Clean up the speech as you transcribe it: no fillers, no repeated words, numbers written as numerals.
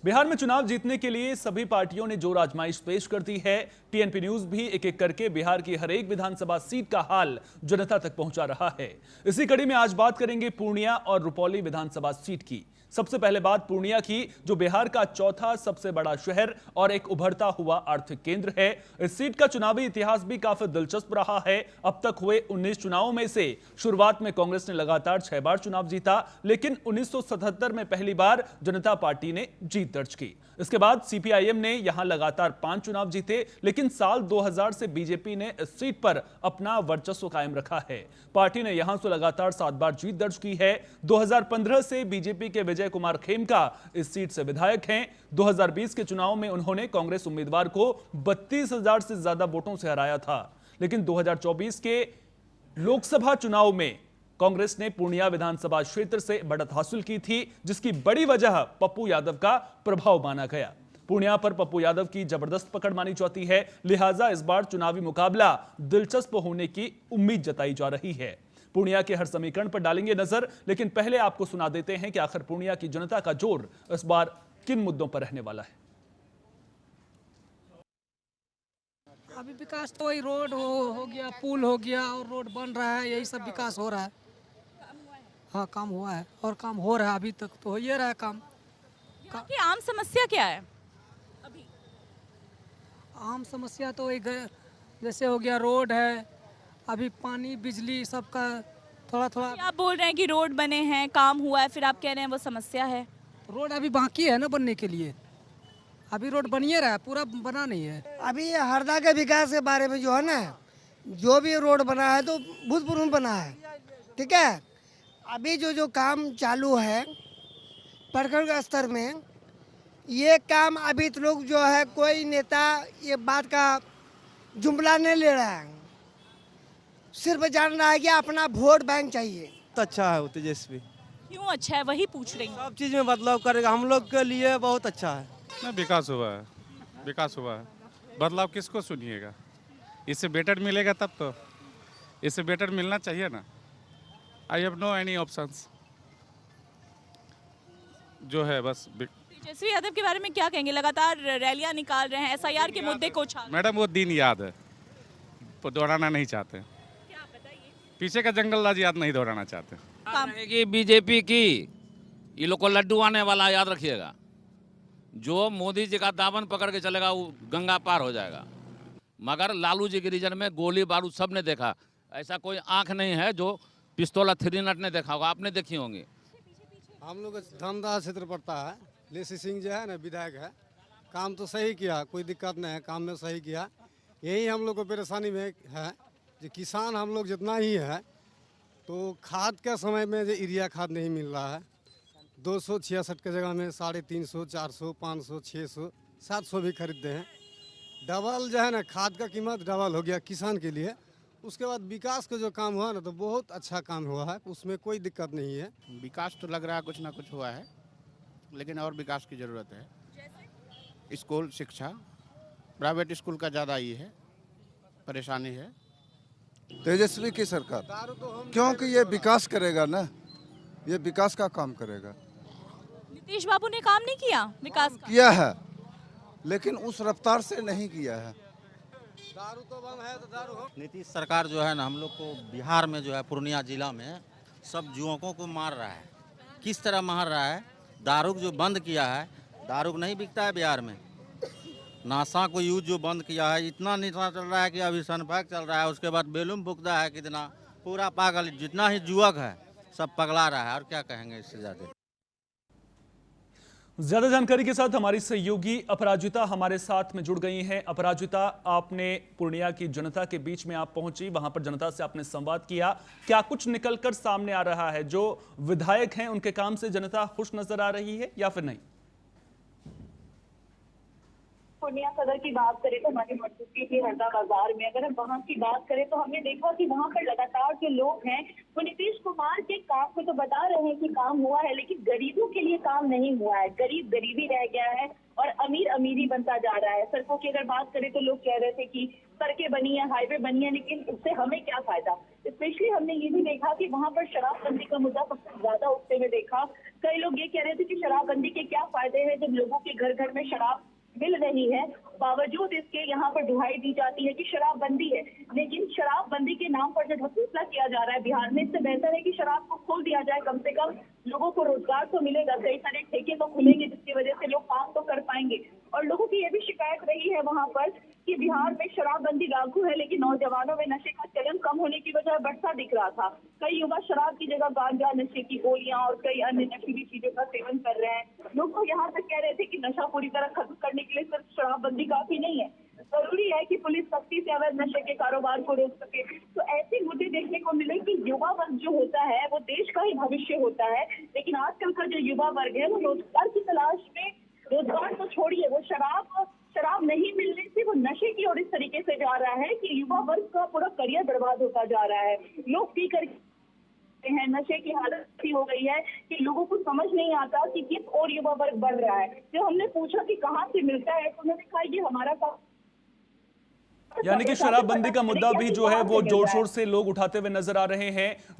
बिहार में चुनाव जीतने के लिए सभी पार्टियों ने जोर आजमाइश पेश कर दी है। टीएनपी न्यूज भी एक एक करके बिहार की हर एक विधानसभा सीट का हाल जनता तक पहुंचा रहा है। इसी कड़ी में आज बात करेंगे पूर्णिया और रुपौली विधानसभा सीट की। सबसे पहले बात पूर्णिया की, जो बिहार का चौथा सबसे बड़ा शहर और एक उभरता हुआ आर्थिक केंद्र है। इस सीट का चुनावी इतिहास भी काफी दिलचस्प रहा है। अब तक हुए 19 चुनावों में से शुरुआत में कांग्रेस ने लगातार 6 बार चुनाव जीता, लेकिन 1977 में पहली बार जनता पार्टी ने जीत दर्ज की। इसके बाद सीपीआईएम ने यहां लगातार 5 चुनाव जीते, लेकिन साल 2000 से बीजेपी ने इस सीट पर अपना वर्चस्व कायम रखा है। पार्टी ने यहां से लगातार 7 बार जीत दर्ज की है। 2015 से बीजेपी के विजय कुमार खेमका इस सीट से विधायक हैं। 2020 के चुनाव में उन्होंने कांग्रेस उम्मीदवार को 32,000 से ज्यादा वोटों से हराया था, लेकिन 2024 के लोकसभा चुनाव में कांग्रेस ने पूर्णिया विधानसभा क्षेत्र से बढ़त हासिल की थी, जिसकी बड़ी वजह पप्पू यादव का प्रभाव माना गया। पूर्णिया पर पप्पू यादव की जबरदस्त पकड़ मानी जाती है, लिहाजा इस बार चुनावी मुकाबला दिलचस्प होने की उम्मीद जताई जा रही है। पूर्णिया के हर समीकरण पर डालेंगे नजर, लेकिन पहले आपको सुना देते हैं कि आखिर पूर्णिया की जनता का जोर इस बार किन मुद्दों पर रहने वाला है। अभी विकास तो वही रोड हो गया, पुल हो गया और रोड बन रहा है, यही सब विकास हो रहा है। हाँ, काम हुआ है और काम हो रहा है, अभी तक तो हो ही रहा है काम। की आम समस्या क्या है अभी? आम समस्या तो वही जैसे हो गया, रोड है, अभी पानी बिजली सबका थोड़ा थोड़ा। आप बोल रहे हैं कि रोड बने हैं, काम हुआ है, फिर आप कह रहे हैं वो समस्या है। रोड अभी बाकी है ना बनने के लिए, अभी रोड बनिए रहा है, पूरा बना नहीं है। अभी हरदा के विकास के बारे में जो है ना, जो भी रोड बना है तो भूतपूर्व में बना है, ठीक है। अभी जो काम चालू है प्रखंड स्तर में, ये काम अभी तो लोग जो है, कोई नेता ये बात का जुमला नहीं ले रहा है, सिर्फ जान रहा है कि अपना वोट बैंक चाहिए। तो अच्छा है वो तेजस्वी। क्यों अच्छा है, वही पूछ रही हूँ। सब चीज में बदलाव करेगा, हम लोग के लिए बहुत अच्छा है। ना विकास हुआ है, विकास हुआ है। बदलाव किसको सुनिएगा, इससे बेटर मिलेगा तब तो, इससे बेटर मिलना चाहिए ना। I have no any options जो है बस। तेजस्वी यादव के बारे में क्या कहेंगे? लगातार रैलियां निकाल रहे हैं, एसआईआर के मुद्दे को उछाल। मैडम वो दिन याद है, वो दोहराना नहीं चाहते। क्या बताइए? पीछे का जंगल राज याद नहीं दोहराना चाहते। रहेगी बीजेपी की, ये लोग को लड्डू आने वाला याद रखिएगा। जो मोदी जी का दामन पकड़ के चलेगा वो गंगा पार हो जाएगा। मगर लालू जी के रीजन में गोली बारूद सब ने देखा, ऐसा कोई आंख नहीं है जो पिस्तौल 3 नट ने देखा होगा, आपने देखी होंगी। हम लोग धमदार क्षेत्र पड़ता है, लेसी सिंह जो है ना विधायक है, काम तो सही किया, कोई दिक्कत नहीं है, काम में सही किया। यही हम लोग को परेशानी में है कि किसान हम लोग जितना ही है, तो खाद के समय में जो यूरिया खाद नहीं मिल रहा है, 266 के जगह में 350, 400, 500, 600, 700 भी खरीदते हैं। डबल जो है ना, खाद का कीमत डबल हो गया किसान के लिए। उसके बाद विकास का जो काम हुआ ना, तो बहुत अच्छा काम हुआ है, उसमें कोई दिक्कत नहीं है। विकास तो लग रहा है कुछ ना कुछ हुआ है, लेकिन और विकास की ज़रूरत है। स्कूल, शिक्षा, प्राइवेट स्कूल का ज़्यादा ये है, परेशानी है। तेजस्वी की सरकार, क्योंकि ये विकास करेगा ना, ये विकास का काम करेगा। नीतीश बाबू ने काम नहीं किया विकास का? किया है, लेकिन उस रफ्तार से नहीं किया है। दारू तो बंद है तो दारू हो। नीतीश सरकार जो है ना, हम लोग को बिहार में जो है पूर्णिया जिला में सब युवकों को मार रहा है। किस तरह मार रहा है? दारू जो बंद किया है, दारू नहीं बिकता है बिहार में। नासा को यूज जो बंद किया है, इतना नशा चल रहा है कि अभी सनपैक चल रहा है, उसके बाद बेलूम फूकता है, कितना पूरा पागल, जितना ही युवक है सब पगला रहा है। और क्या कहेंगे इससे ज्यादा जानकारी के साथ हमारी सहयोगी अपराजिता हमारे साथ में जुड़ गई हैं। अपराजिता, आपने पूर्णिया की जनता के बीच में आप पहुंची, वहां पर जनता से आपने संवाद किया, क्या कुछ निकलकर सामने आ रहा है? जो विधायक हैं उनके काम से जनता खुश नजर आ रही है या फिर नहीं? पूर्णिया सदर की बात करें तो हमारी मौजूदगी थी हरदा बाजार में। अगर हम वहाँ की बात करें तो हमने देखा कि वहाँ पर लगातार जो लोग हैं वो नीतीश कुमार के काम को तो बता रहे हैं कि काम हुआ है, लेकिन गरीबों के लिए काम नहीं हुआ है। गरीब गरीबी रह गया है और अमीर अमीरी बनता जा रहा है। सड़कों की अगर बात करें तो लोग कह रहे थे कि सड़कें बनी है, हाईवे बनी है, लेकिन उससे हमें क्या फायदा। स्पेशली हमने ये भी देखा कि वहाँ पर शराबबंदी का मुद्दा सबसे ज्यादा उठते हुए देखा। कई लोग ये कह रहे थे कि शराबबंदी के क्या फायदे हैं जब लोगों के घर घर में शराब मिल रही है, बावजूद इसके यहाँ पर दुहाई दी जाती है कि शराबबंदी है। लेकिन शराबबंदी के नाम पर जब फैसला किया जा रहा है बिहार में, इससे बेहतर है कि शराब को खोल दिया जाए। कम से कम लोगों को रोजगार तो मिलेगा, कई सारे ठेके तो खुलेंगे जिसकी वजह से लोग काम तो कर पाएंगे। और लोगों की ये भी शिकायत रही है वहाँ पर कि बिहार में शराबबंदी लागू है लेकिन नौजवानों में नशे का चलन कम होने की वजह बढ़ता दिख रहा था। कई युवा शराब की जगह गांजा, नशे की गोलियां और कई अन्य नशीली चीजों का सेवन कर रहे हैं। लोग तो यहाँ तक कह रहे थे कि नशा पूरी तरह खत्म करने के लिए सिर्फ शराबबंदी काफी नहीं है, जरूरी है कि पुलिस सख्ती से अवैध नशे के कारोबार को रोक सके। तो ऐसे मुद्दे देखने को मिले कि युवा वर्ग जो होता है वो देश का ही भविष्य होता है, लेकिन आजकल का जो युवा वर्ग है वो रोजगार की तलाश में, रोजगार तो छोड़िए, वो शराब नहीं मिलने से वो नशे की ओर इस तरीके से जा रहा है कि युवा वर्ग का पूरा करियर बर्बाद होता जा रहा है। लोग पी कर हैं, नशे की हालत ऐसी हो गई है कि लोगों को समझ नहीं आता कि किस और युवा वर्ग बढ़ रहा है। जब हमने पूछा कि कहाँ से मिलता है तो उन्होंने कहा ये हमारा काम। यानी कि शराबबंदी का मुद्दा भी जो है वो जोर शोर से लोग उठाते हुए नजर आ रहे हैं।